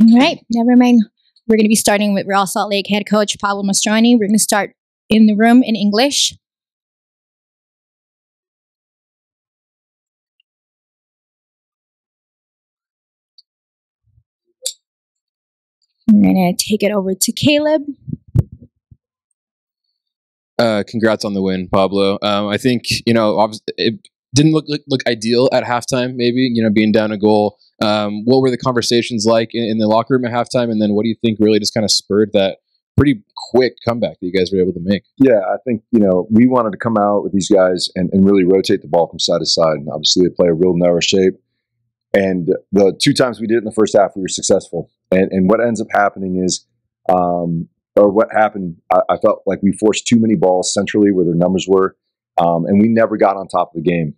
All right, never mind. We're going to be starting with Real Salt Lake head coach Pablo Mastroeni. We're going to start in the room in English. We're going to take it over to Caleb. Congrats on the win, Pablo. I think, it didn't look ideal at halftime, maybe, being down a goal. What were the conversations like in the locker room at halftime? And then what do you think really just kind of spurred that pretty quick comeback that you guys were able to make? Yeah, I think, we wanted to come out with these guys and really rotate the ball from side to side. And obviously, they play a real narrow shape. And the 2 times we did it in the first half, we were successful. And what ends up happening is, or what happened, I felt like we forced too many balls centrally where their numbers were. And we never got on top of the game.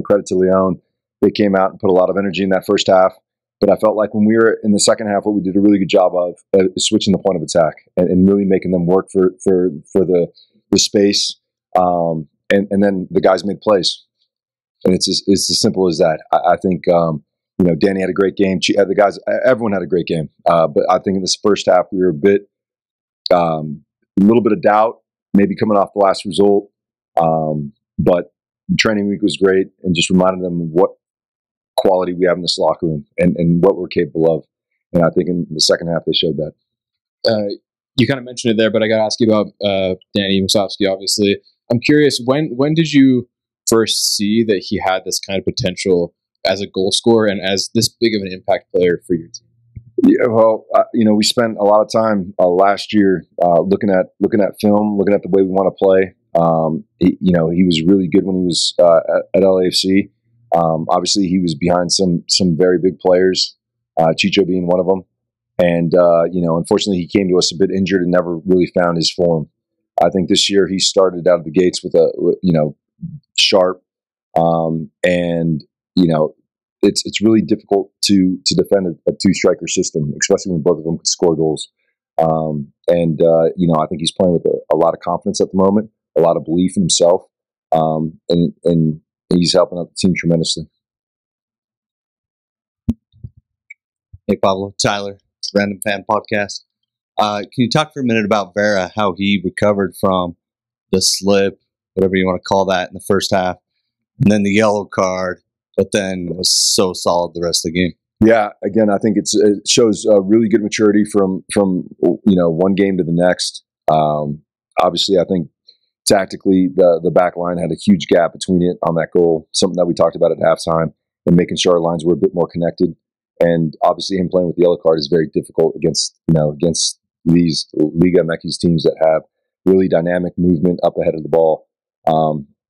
Credit to Leon. They came out and put a lot of energy in that first half. But I felt like when we were in the second half, what we did a really good job of switching the point of attack and really making them work for the space. And then the guys made plays. And it's as simple as that. I think, Danny had a great game. The guys, everyone had a great game. But I think in this first half, we were a little bit of doubt, maybe coming off the last result. But training week was great and just reminded them what quality we have in this locker room and what we're capable of. And I think in the second half, they showed that. You kind of mentioned it there, but I got to ask you about Danny Musovski, obviously. I'm curious, when did you first see that he had this kind of potential as a goal scorer and as this big of an impact player for your team? Yeah, well, we spent a lot of time last year looking at film, looking at the way we want to play. He was really good when he was at LAFC. Obviously, he was behind some very big players, Chicho being one of them. And, unfortunately, he came to us a bit injured and never really found his form. I think this year he started out of the gates with sharp. It's really difficult to defend a 2-striker system, especially when both of them can score goals. I think he's playing with a lot of confidence at the moment, a lot of belief in himself, and he's helping out the team tremendously. Hey, Pablo, Tyler, Random Fan Podcast. Can you talk for a minute about Vera, how he recovered from the slip, whatever you want to call that, in the first half, and then the yellow card, but then was so solid the rest of the game? Yeah, again, I think it shows really good maturity from one game to the next. Obviously, I think tactically the back line had a huge gap between it on that goal, something that we talked about at halftime, and making sure our lines were a bit more connected. And obviously, him playing with the yellow card is very difficult against these Liga MX teams that have really dynamic movement up ahead of the ball.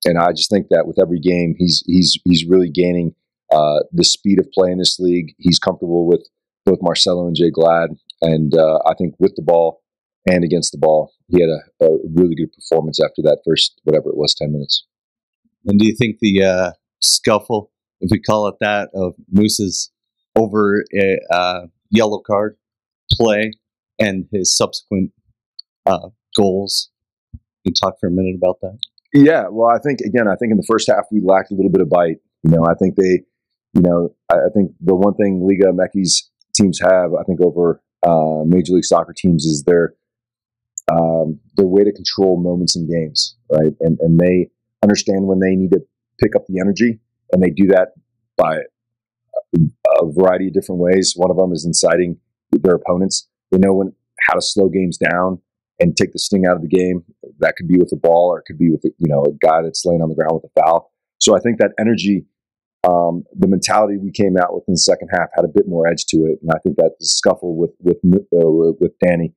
And I just think that with every game, he's really gaining the speed of play in this league. He's comfortable with both Marcelo and Jay Glad. And I think with the ball and against the ball, he had a really good performance after that first, whatever it was, 10 minutes. And do you think the scuffle, if we call it that, of Moose's over a yellow card play and his subsequent goals, can you talk for a minute about that? Yeah, well, I think in the first half we lacked a little bit of bite. I think I think the one thing Liga MX teams have, I think, over Major League Soccer teams is their way to control moments in games, right? And they understand when they need to pick up the energy, and they do that by a variety of different ways. One of them is inciting their opponents. They know how to slow games down and take the sting out of the game. That could be with a ball, or it could be with a guy that's laying on the ground with a foul. So I think that energy, the mentality we came out with in the second half, had a bit more edge to it, and I think that the scuffle with Danny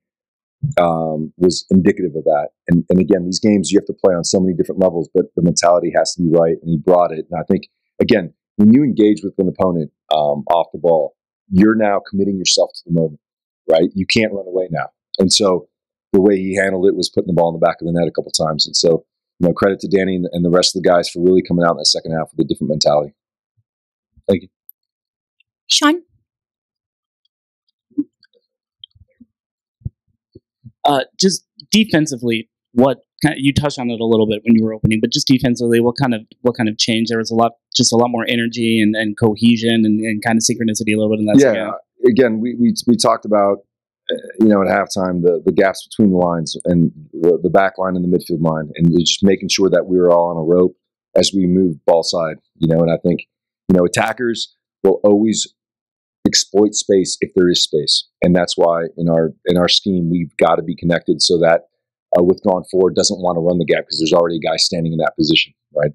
was indicative of that. And again, these games you have to play on so many different levels, but the mentality has to be right, and he brought it. And I think again, when you engage with an opponent off the ball, you're now committing yourself to the moment, right? You can't run away now, and so the way he handled it was putting the ball in the back of the net a couple times. And so, credit to Danny and the rest of the guys for really coming out in the second half with a different mentality. Thank you. Sean? Just defensively, you touched on it a little bit when you were opening, but just defensively, what kind of change? There was a lot more energy and cohesion and kind of synchronicity a little bit in that second half. again, we talked about, at halftime, the gaps between the lines and the back line and the midfield line, and just making sure that we were all on a rope as we moved ball side, and I think, attackers will always exploit space if there is space. And that's why in our scheme, we've got to be connected so that withdrawn forward doesn't want to run the gap because there's already a guy standing in that position, right?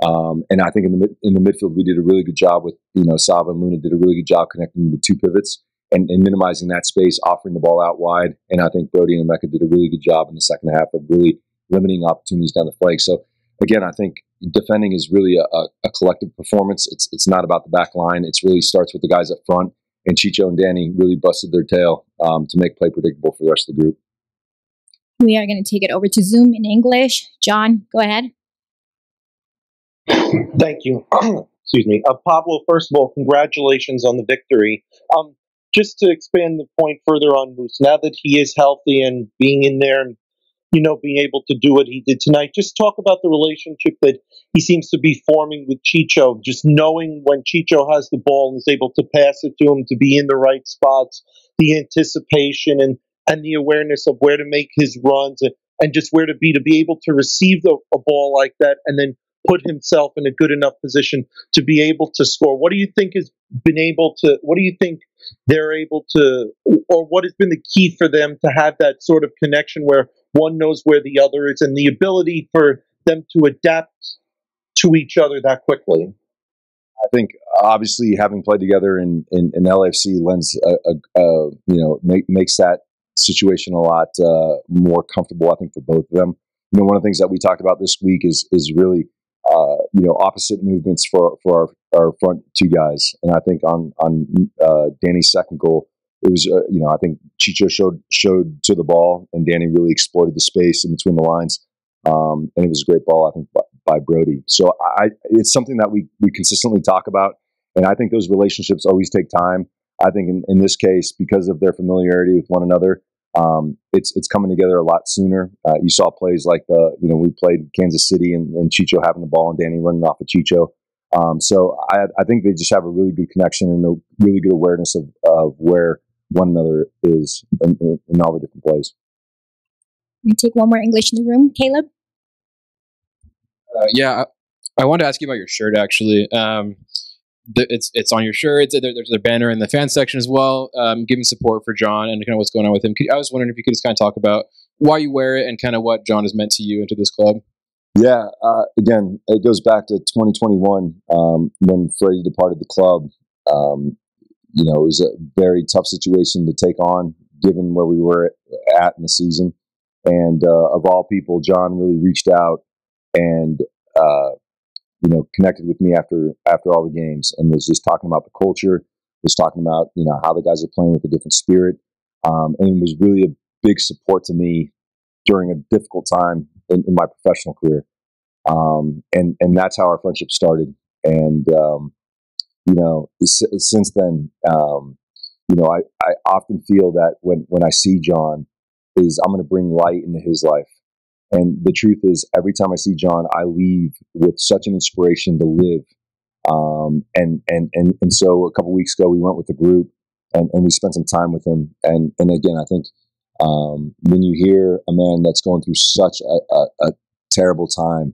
And I think in the midfield, we did a really good job with, Sava and Luna did a really good job connecting the two pivots and minimizing that space, offering the ball out wide. And I think Brody and Emeka did a really good job in the second half of really limiting opportunities down the flank. So again, I think defending is really a collective performance. It's not about the back line. It really starts with the guys up front. And Chicho and Danny really busted their tail to make play predictable for the rest of the group. We are going to take it over to Zoom in English. John, go ahead. Thank you. Excuse me. Pablo, first of all, congratulations on the victory. Just to expand the point further on Moose, now that he is healthy and being in there and, being able to do what he did tonight, just talk about the relationship that he seems to be forming with Chicho, just knowing when Chicho has the ball and is able to pass it to him, to be in the right spots, the anticipation and the awareness of where to make his runs and just where to be able to receive a ball like that and then put himself in a good enough position to be able to score. What do you think what do you think they're able to, or what has been the key for them to have that sort of connection where one knows where the other is and the ability for them to adapt to each other that quickly? I think obviously having played together in LAFC lends makes that situation a lot more comfortable, I think, for both of them. One of the things that we talked about this week is really opposite movements for our front two guys. And I think on Danny's second goal, it was I think Chicho showed to the ball, and Danny really exploited the space in between the lines. And it was a great ball, I think, by Brody. So it's something that we consistently talk about, and I think those relationships always take time. I think in this case, because of their familiarity with one another, it's coming together a lot sooner. You saw plays like we played Kansas City and Chicho having the ball and Danny running off of Chicho. So I think they just have a really good connection and a really good awareness of where one another is in all the different plays. We take one more English in the room. Caleb? I wanted to ask you about your shirt, actually. It's on your shirt. There's a banner in the fan section as well, giving support for John and kind of what's going on with him. I was wondering if you could just kind of talk about why you wear it and kind of what John has meant to you and to this club. Yeah, again, it goes back to 2021 when Freddie departed the club. It was a very tough situation to take on, given where we were at in the season. And of all people, John really reached out and connected with me after all the games, and was just talking about the culture, was talking about how the guys are playing with a different spirit, and was really a big support to me during a difficult time in my professional career. And that's how our friendship started. And since then, I often feel that when I see John, is I'm going to bring light into his life. And the truth is, every time I see John, I leave with such an inspiration to live. And so a couple of weeks ago, we went with the group and we spent some time with him. And again, I think when you hear a man that's going through such a terrible time,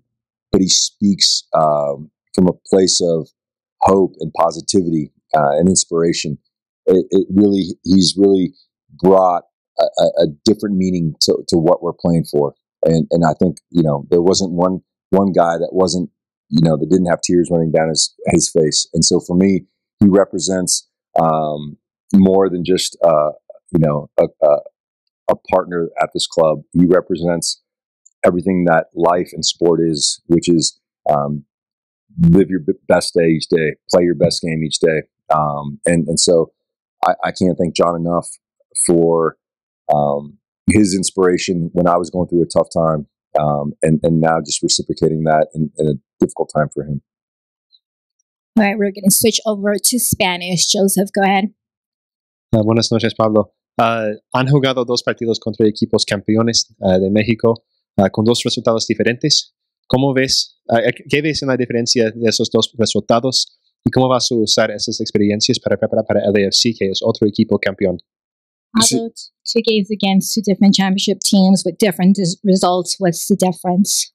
but he speaks from a place of hope and positivity and inspiration, he's really brought a different meaning to what we're playing for. And I think, there wasn't one guy that wasn't, that didn't have tears running down his face. And so for me, he represents more than just, a partner at this club. He represents everything that life and sport is, which is live your best day each day, play your best game each day. And so I can't thank John enough for his inspiration when I was going through a tough time, and now just reciprocating that in a difficult time for him. All right, we're going to switch over to Spanish. Joseph, go ahead. Buenas noches, Pablo. Han jugado 2 partidos contra equipos campeones de México con 2 resultados diferentes. ¿Cómo ves? ¿Qué ves en la diferencia de esos 2 resultados? ¿Y cómo vas a usar esas experiencias para preparar para LAFC, que es otro equipo campeón? Although two games against two different championship teams with different results, what's the difference?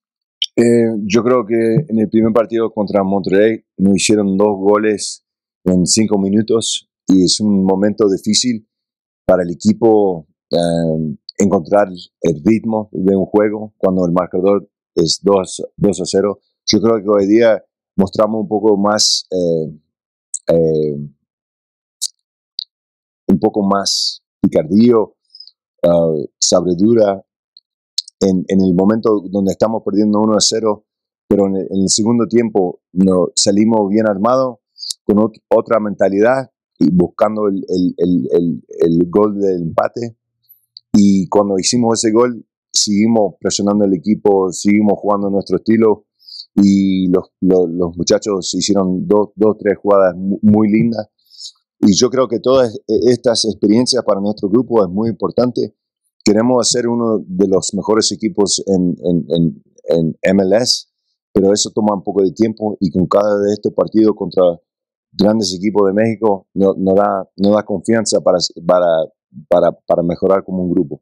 Yo creo que en el primer partido contra Monterrey nos hicieron 2 goles en 5 minutos y es un momento difícil para el equipo encontrar el ritmo de un juego cuando el marcador es 2-0. Yo creo que hoy día mostramos un poco más picardío, sabredura en el momento donde estamos perdiendo 1-0, pero en el segundo tiempo salimos bien armados, con otra mentalidad y buscando el gol del empate. Y cuando hicimos ese gol, seguimos presionando el equipo, seguimos jugando nuestro estilo y los muchachos hicieron 3 jugadas muy lindas. Y yo creo que todas estas experiencias para nuestro grupo es muy importante. Queremos ser uno de los mejores equipos en MLS, pero eso toma un poco de tiempo y con cada de estos partidos contra grandes equipos de México nos da confianza para mejorar como un grupo.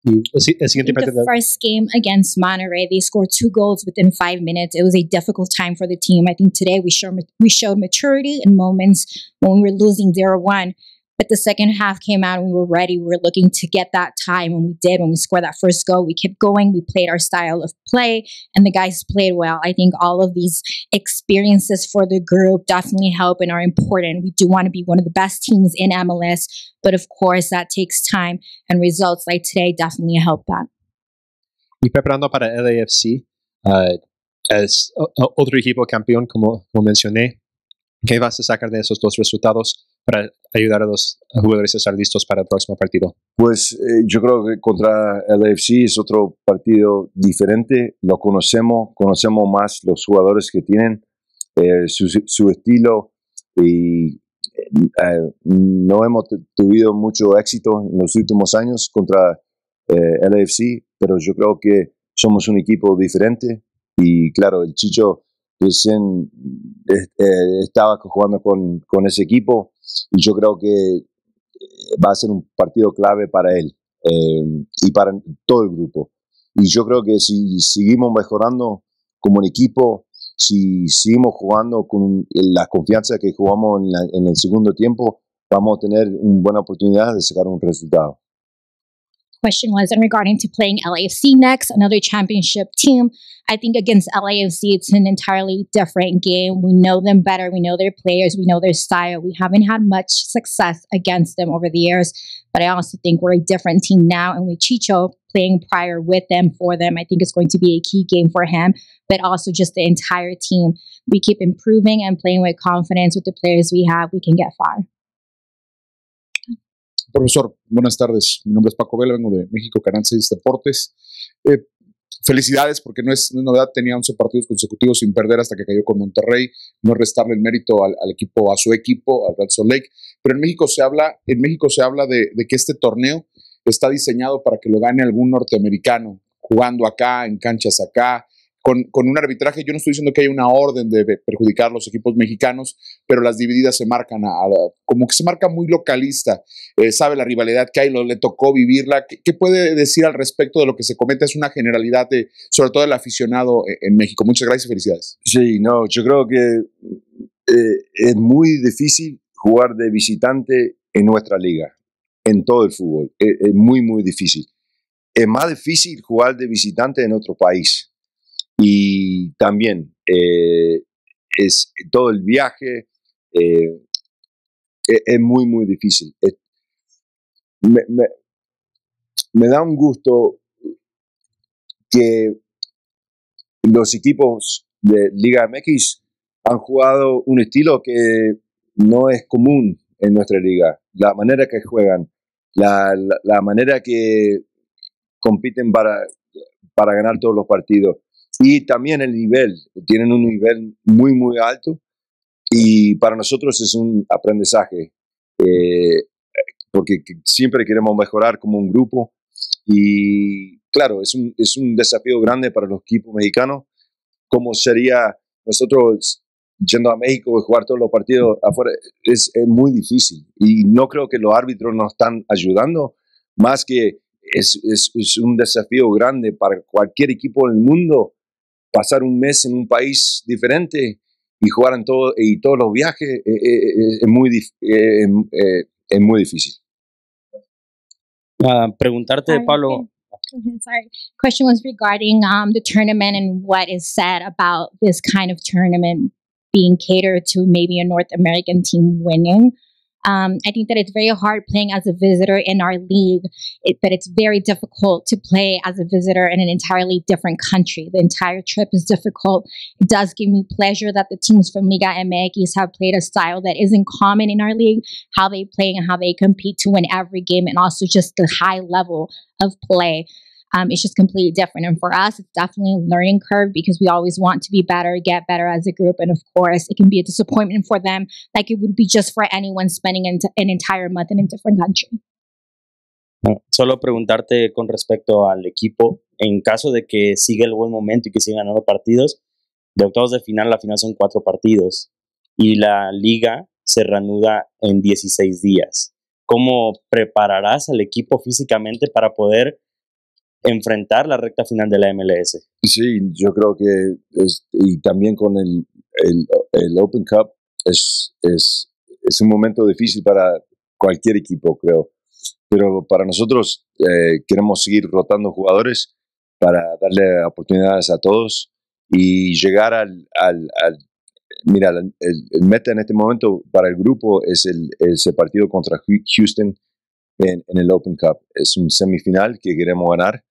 Y el siguiente The partido. first game against Monterrey, they scored 2 goals within 5 minutes. It was a difficult time for the team. I think today we showed maturity in moments when we were losing 0-1. But the second half came out and we were ready. We were looking to get that time, and we did. When we scored that first goal, we kept going. We played our style of play, and the guys played well. I think all of these experiences for the group definitely help and are important. We do want to be one of the best teams in MLS, but of course that takes time, and results like today definitely help that. Y preparando para LAFC, es otro equipo campeón, como mencioné. ¿Qué vas a sacar de esos 2 resultados para ayudar a los jugadores a estar listos para el próximo partido? Pues yo creo que contra el AFC es otro partido diferente. Lo conocemos más los jugadores que tienen, su estilo, y no hemos tenido mucho éxito en los últimos años contra el AFC, pero yo creo que somos un equipo diferente y claro, el Chicho estaba jugando con ese equipo y yo creo que va a ser un partido clave para él y para todo el grupo. Y yo creo que si seguimos mejorando como un equipo, si seguimos jugando con la confianza que jugamos en el segundo tiempo, vamos a tener una buena oportunidad de sacar un resultado. Question was in regarding to playing LAFC next, another championship team. I think against LAFC, it's an entirely different game. We know them better. We know their players. We know their style. We haven't had much success against them over the years, but I also think we're a different team now. And with Chicho playing prior with them, for them, I think it's going to be a key game for him, but also just the entire team. We keep improving and playing with confidence with the players we have. We can get far. Profesor, buenas tardes. Mi nombre es Paco Vela, vengo de México Canales Deportes. Felicidades, porque no es novedad, tenía 11 partidos consecutivos sin perder hasta que cayó con Monterrey. No restarle el mérito al equipo, a su equipo, al Real Salt Lake. Pero en México se habla de que este torneo está diseñado para que lo gane algún norteamericano, jugando acá, en canchas acá, con un arbitraje. Yo no estoy diciendo que haya una orden de perjudicar a los equipos mexicanos, pero las divididas se marcan como que se marca muy localista. Sabe la rivalidad que hay, le tocó vivirla. ¿Qué puede decir al respecto de lo que se comenta? Es una generalidad sobre todo del aficionado en México. Muchas gracias y felicidades. Sí, no, yo creo que es muy difícil jugar de visitante en nuestra liga, en todo el fútbol. Es muy, muy difícil. Es más difícil jugar de visitante en otro país. Y también es todo el viaje, es muy, muy difícil. Me da un gusto que los equipos de Liga MX han jugado un estilo que no es común en nuestra liga. La manera que juegan, la manera que compiten para ganar todos los partidos. Y también el nivel, tienen un nivel muy, muy alto y para nosotros es un aprendizaje porque siempre queremos mejorar como un grupo y claro, es un desafío grande para los equipos mexicanos, como sería nosotros yendo a México y jugar todos los partidos afuera es muy difícil. Y no creo que los árbitros nos están ayudando, más que es un desafío grande para cualquier equipo del mundo pasar un mes en un país diferente y jugar en todo y todos los viajes es muy difícil. Preguntarte, Pablo. Sorry. Question was regarding the tournament and what is said about this kind of tournament being catered to maybe a North American team winning. I think that it's very hard playing as a visitor in our league, but it's very difficult to play as a visitor in an entirely different country. The entire trip is difficult. It does give me pleasure that the teams from Liga MX have played a style that isn't common in our league, how they play and how they compete to win every game, and also just the high level of play. It's just completely different. And for us, it's definitely a learning curve because we always want to be better, get better as a group. And of course, it can be a disappointment for them, like it would be just for anyone spending an entire month in a different country. Solo preguntarte con respecto al equipo, en caso de que siga el buen momento y que siga ganando partidos, de octavos de final, la final son 4 partidos y la liga se reanuda en 16 días. ¿Cómo prepararás al equipo físicamente para poder enfrentar la recta final de la MLS? Sí, yo creo que y también con el Open Cup es un momento difícil para cualquier equipo, creo. Pero para nosotros queremos seguir rotando jugadores para darle oportunidades a todos y llegar mira, el meta en este momento para el grupo es ese partido contra Houston en el Open Cup. Es un semifinal que queremos ganar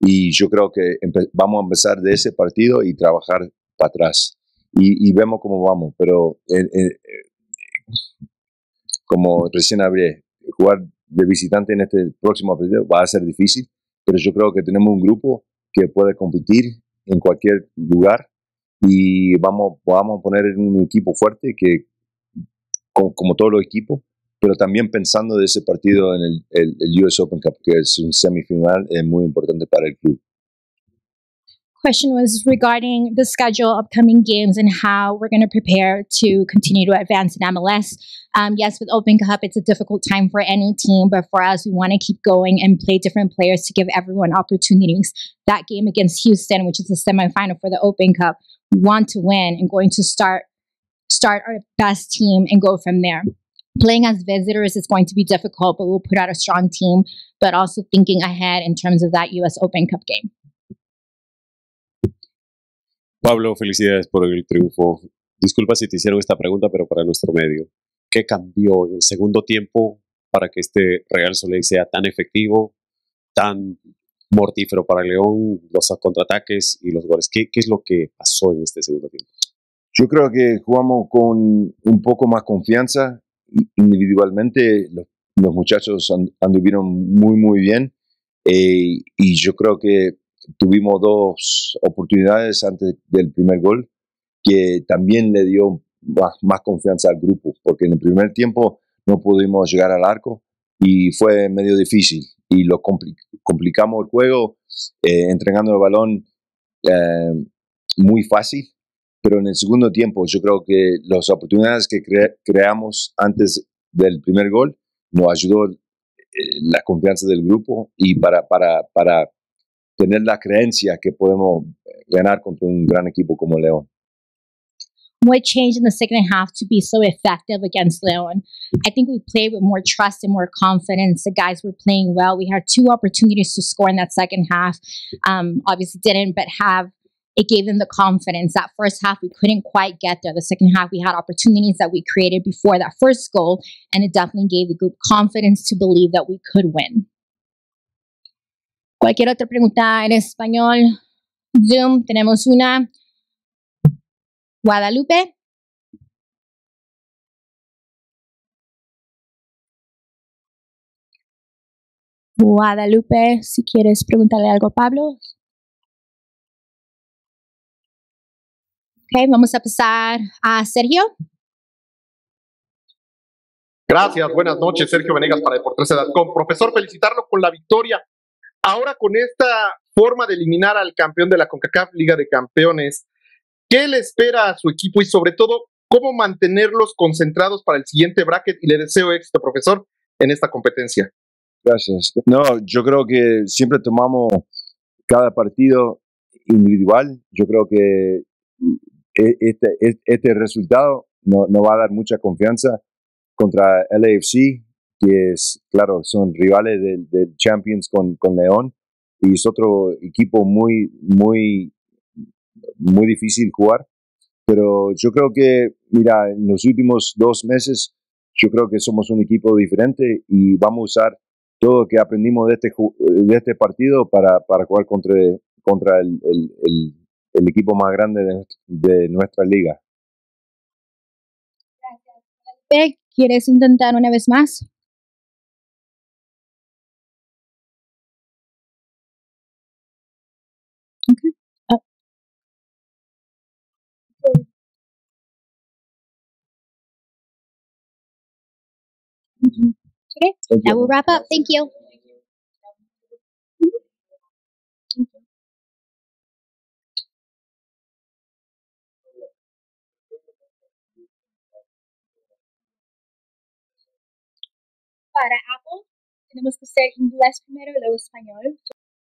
y yo creo que vamos a empezar de ese partido y trabajar para atrás y vemos cómo vamos, pero como recién hablé, jugar de visitante en este próximo partido va a ser difícil, pero yo creo que tenemos un grupo que puede competir en cualquier lugar y vamos a poner en un equipo fuerte que como todos los equipos, pero también pensando de ese partido en el US Open Cup, que es un semifinal muy importante para el club. Question was regarding the schedule, upcoming games, and how we're going to prepare to continue to advance in MLS. Yes, with Open Cup, it's a difficult time for any team, but for us, we want to keep going and play different players to give everyone opportunities. That game against Houston, which is the semifinal for the Open Cup, we want to win and going to start our best team and go from there. Playing as visitors is going to be difficult, but we'll put out a strong team, but also thinking ahead in terms of that US Open Cup game. Pablo, felicidades por el triunfo. Disculpa si te hicieron esta pregunta, pero para nuestro medio, ¿qué cambió en el segundo tiempo para que este Real Soleil sea tan efectivo, tan mortífero para León, los contraataques y los goles? ¿Qué es lo que pasó en este segundo tiempo? Yo creo que jugamos con un poco más confianza. Individualmente los muchachos anduvieron muy bien y yo creo que tuvimos 2 oportunidades antes del primer gol que también le dio más confianza al grupo, porque en el primer tiempo no pudimos llegar al arco y fue medio difícil y lo complicamos el juego entregando el balón muy fácil, pero en el segundo tiempo yo creo que las oportunidades que creamos antes del primer gol nos ayudó la confianza del grupo y para tener la creencia que podemos ganar contra un gran equipo como León. What changed in the second half to be so effective against León? I think we played with more trust and more confidence. The guys were playing well. We had 2 opportunities to score in that second half. Obviously didn't, but it gave them the confidence. That first half, we couldn't quite get there. The second half, we had opportunities that we created before that first goal, and it definitely gave the group confidence to believe that we could win. Cualquier otra pregunta en español. Zoom, tenemos una. Guadalupe. Guadalupe, si quieres preguntarle algo a Pablo. Ok, vamos a pasar a Sergio. Gracias, buenas noches, Sergio Venegas para Deportes.com. Profesor, felicitarlo con la victoria. Ahora con esta forma de eliminar al campeón de la CONCACAF Liga de Campeones, ¿qué le espera a su equipo y sobre todo cómo mantenerlos concentrados para el siguiente bracket y le deseo éxito, profesor, en esta competencia. Gracias. No, yo creo que siempre tomamos cada partido individual. Yo creo que este resultado no va a dar mucha confianza contra LAFC, que es, claro, son rivales del Champions con León, y es otro equipo muy difícil jugar. Pero yo creo que, mira, en los últimos 2 meses, yo creo que somos un equipo diferente y vamos a usar todo lo que aprendimos de este partido para jugar contra el equipo más grande de nuestra liga. Gracias. ¿Quieres intentar una vez más? Okay. Okay. Now we'll wrap up. Thank you. Para Apple, tenemos que ser inglés primero y luego español.